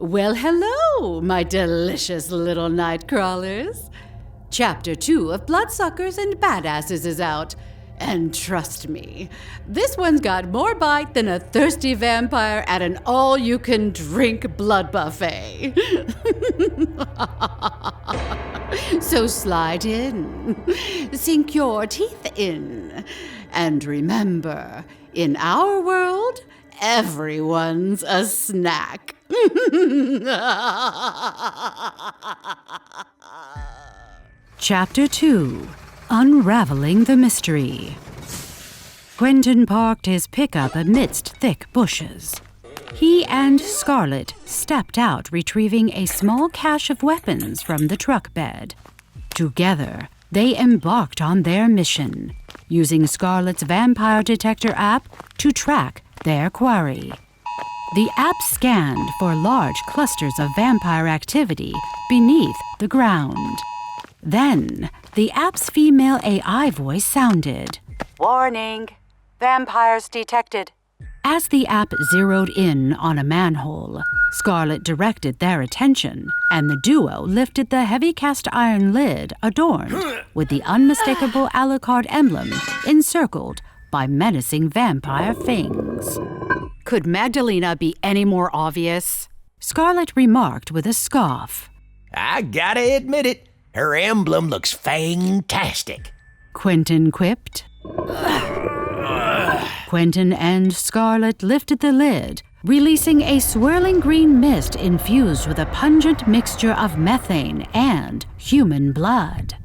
Well, hello, my delicious little night crawlers. Chapter 2 of Bloodsuckers and Badasses is out. And trust me, this one's got more bite than a thirsty vampire at an all-you-can-drink blood buffet. So slide in, sink your teeth in, and remember, in our world, everyone's a snack. Chapter 2, Unravelling the Mystery. Quenton parked his pickup amidst thick bushes. He and Scarlet stepped out, retrieving a small cache of weapons from the truck bed. Together, they embarked on their mission, using Scarlet's vampire detector app to track their quarry. The app scanned for large clusters of vampire activity beneath the ground. Then, the app's female AI voice sounded. Warning! Vampires detected. As the app zeroed in on a manhole, Scarlet directed their attention, and the duo lifted the heavy cast iron lid adorned with the unmistakable Alucard emblem encircled by menacing vampire fangs. Could Magdalena be any more obvious? Scarlet remarked with a scoff. I gotta admit it, her emblem looks fantastic. Quenton quipped. Quenton and Scarlet lifted the lid, releasing a swirling green mist infused with a pungent mixture of methane and human blood.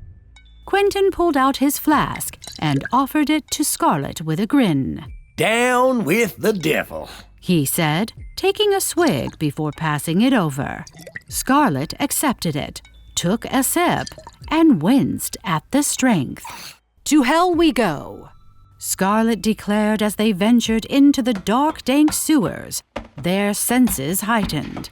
Quenton pulled out his flask and offered it to Scarlet with a grin. Down with the devil, he said, taking a swig before passing it over. Scarlet accepted it, took a sip, and winced at the strength. To hell we go, Scarlet declared as they ventured into the dark, dank sewers, their senses heightened.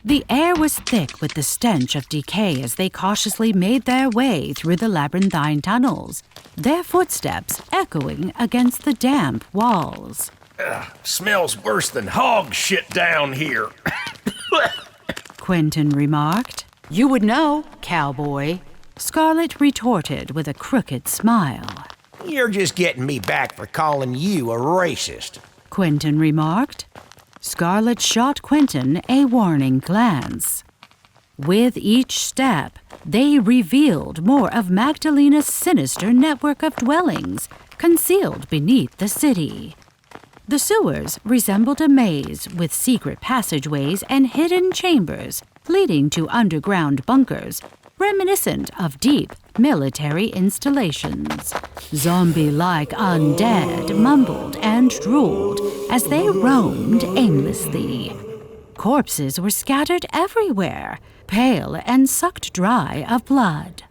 The air was thick with the stench of decay as they cautiously made their way through the labyrinthine tunnels, their footsteps echoing against the damp walls. Smells worse than hog shit down here. Quenton remarked. You would know, cowboy, Scarlet retorted with a crooked smile. You're just getting me back for calling you a racist, Quenton remarked. Scarlet shot Quenton a warning glance. With each step, they revealed more of Magdalena's sinister network of dwellings concealed beneath the city. The sewers resembled a maze with secret passageways and hidden chambers leading to underground bunkers, reminiscent of deep military installations. Zombie-like undead mumbled and drooled as they roamed aimlessly. Corpses were scattered everywhere, pale and sucked dry of blood.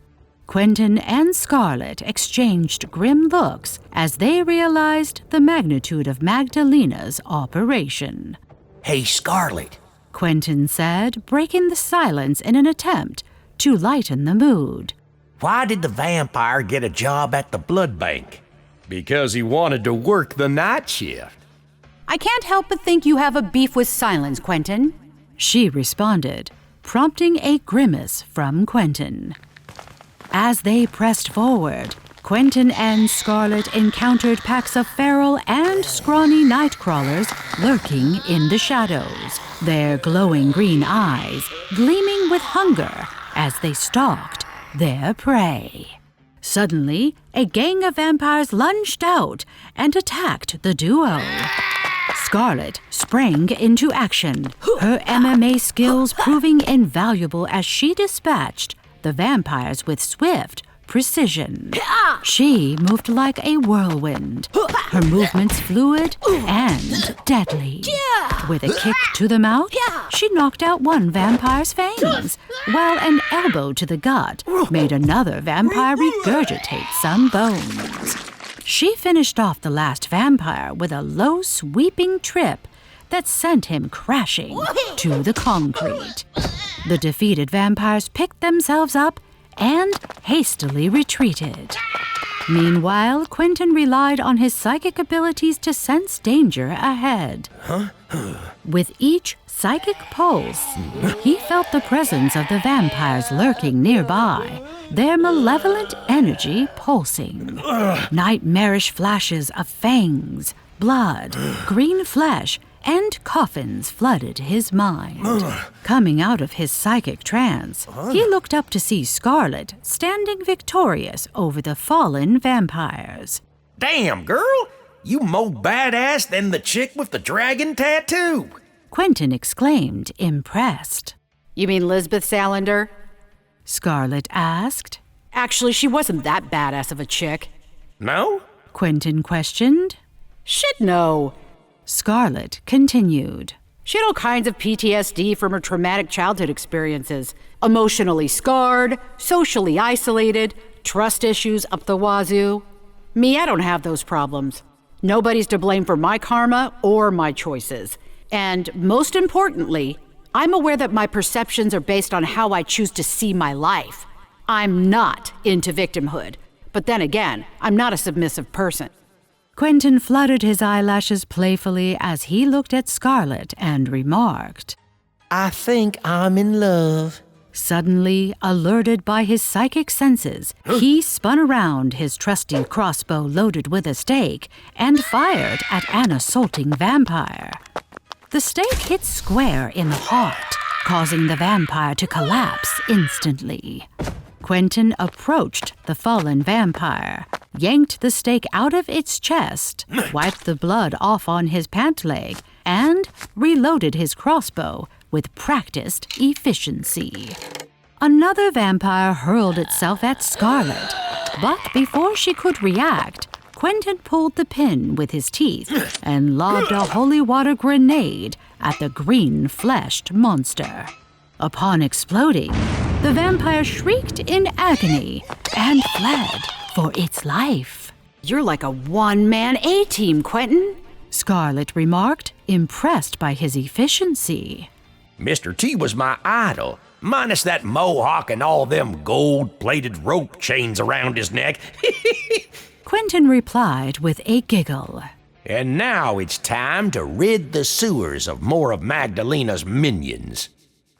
Quenton and Scarlet exchanged grim looks as they realized the magnitude of Magdalena's operation. Hey, Scarlet, Quenton said, breaking the silence in an attempt to lighten the mood. Why did the vampire get a job at the blood bank? Because he wanted to work the night shift. I can't help but think you have a beef with silence, Quenton, she responded, prompting a grimace from Quenton. As they pressed forward, Quenton and Scarlet encountered packs of feral and scrawny night crawlers lurking in the shadows, their glowing green eyes gleaming with hunger as they stalked their prey. Suddenly, a gang of vampires lunged out and attacked the duo. Scarlet sprang into action, her MMA skills proving invaluable as she dispatched the vampires with swift precision. She moved like a whirlwind, her movements fluid and deadly. With a kick to the mouth, she knocked out one vampire's fangs, while an elbow to the gut made another vampire regurgitate some bones. She finished off the last vampire with a low, sweeping trip that sent him crashing to the concrete. The defeated vampires picked themselves up and hastily retreated. Meanwhile, Quenton relied on his psychic abilities to sense danger ahead. With each psychic pulse, he felt the presence of the vampires lurking nearby, their malevolent energy pulsing. Nightmarish flashes of fangs, blood, green flesh, and coffins flooded his mind. Coming out of his psychic trance, he looked up to see Scarlet standing victorious over the fallen vampires. Damn, girl! You more badass than the chick with the dragon tattoo! Quenton exclaimed, impressed. You mean Lisbeth Salander? Scarlet asked. Actually, she wasn't that badass of a chick. No? Quenton questioned. Shit, no. Scarlet continued. She had all kinds of PTSD from her traumatic childhood experiences. Emotionally scarred, socially isolated, trust issues up the wazoo. Me, I don't have those problems. Nobody's to blame for my karma or my choices. And most importantly, I'm aware that my perceptions are based on how I choose to see my life. I'm not into victimhood. But then again, I'm not a submissive person. Quenton fluttered his eyelashes playfully as he looked at Scarlet and remarked, I think I'm in love. Suddenly, alerted by his psychic senses, he spun around his trusty crossbow loaded with a stake and fired at an assaulting vampire. The stake hit square in the heart, causing the vampire to collapse instantly. Quenton approached the fallen vampire, yanked the stake out of its chest, wiped the blood off on his pant leg, and reloaded his crossbow with practiced efficiency. Another vampire hurled itself at Scarlet, but before she could react, Quenton pulled the pin with his teeth and lobbed a holy water grenade at the green-fleshed monster. Upon exploding, the vampire shrieked in agony and fled for its life. You're like a one-man A-team, Quenton. Scarlet remarked, impressed by his efficiency. Mr. T was my idol, minus that mohawk and all them gold-plated rope chains around his neck. Quenton replied with a giggle. And now it's time to rid the sewers of more of Magdalena's minions.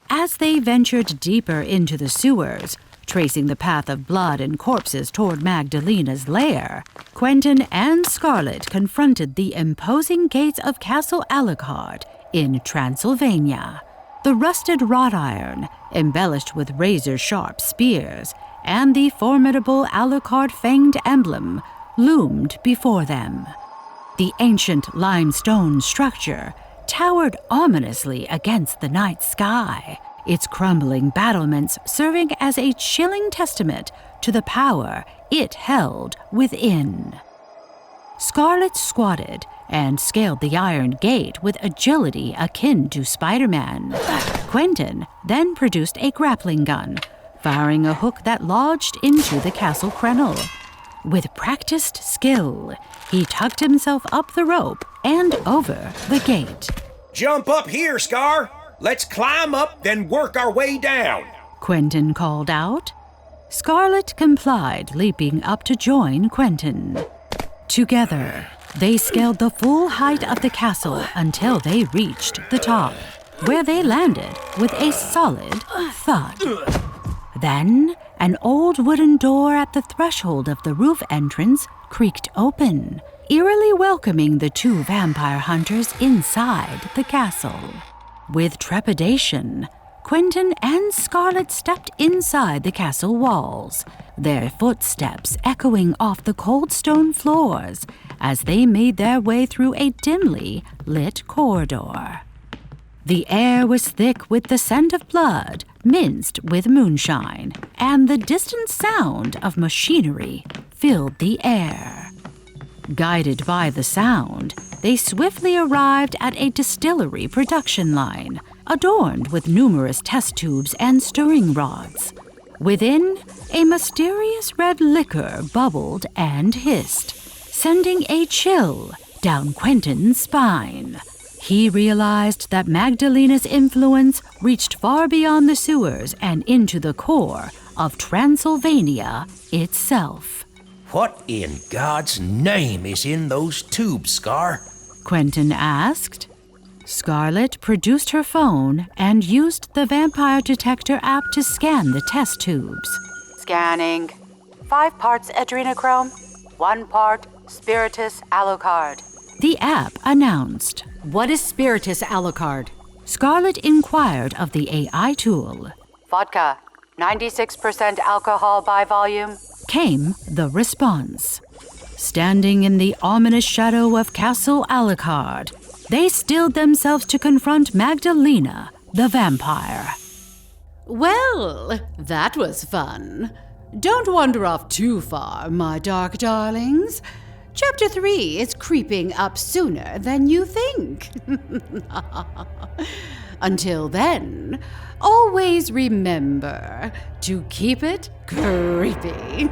As they ventured deeper into the sewers, tracing the path of blood and corpses toward Magdalena's lair, Quenton and Scarlet confronted the imposing gates of Castle Alucard in Transylvania. The rusted wrought iron, embellished with razor-sharp spears, and the formidable Alucard fanged emblem loomed before them. The ancient limestone structure towered ominously against the night sky, its crumbling battlements serving as a chilling testament to the power it held within. Scarlet squatted and scaled the iron gate with agility akin to Spider-Man. Quenton then produced a grappling gun, firing a hook that lodged into the castle crenel. With practiced skill, he tucked himself up the rope and over the gate. Jump up here, Scar! Let's climb up, then work our way down! Quenton called out. Scarlet complied, leaping up to join Quenton. Together, they scaled the full height of the castle until they reached the top, where they landed with a solid thud. Then, an old wooden door at the threshold of the roof entrance creaked open, eerily welcoming the two vampire hunters inside the castle. With trepidation, Quenton and Scarlet stepped inside the castle walls, their footsteps echoing off the cold stone floors as they made their way through a dimly lit corridor. The air was thick with the scent of blood, minced with moonshine, and the distant sound of machinery filled the air. Guided by the sound, they swiftly arrived at a distillery production line, adorned with numerous test tubes and stirring rods. Within, a mysterious red liquor bubbled and hissed, sending a chill down Quenton's spine. He realized that Magdalena's influence reached far beyond the sewers and into the core of Transylvania itself. What in God's name is in those tubes, Scar? Quenton asked. Scarlet produced her phone and used the vampire detector app to scan the test tubes. Scanning. 5 parts adrenochrome, 1 part spiritus alucard. The app announced. What is spiritus alucard? Scarlet inquired of the AI tool. Vodka, 96% alcohol by volume. Came the response. Standing in the ominous shadow of Castle Alucard, they stilled themselves to confront Magdalena, the vampire. Well, that was fun. Don't wander off too far, my dark darlings. Chapter 3 is creeping up sooner than you think. Until then, always remember to keep it creepy.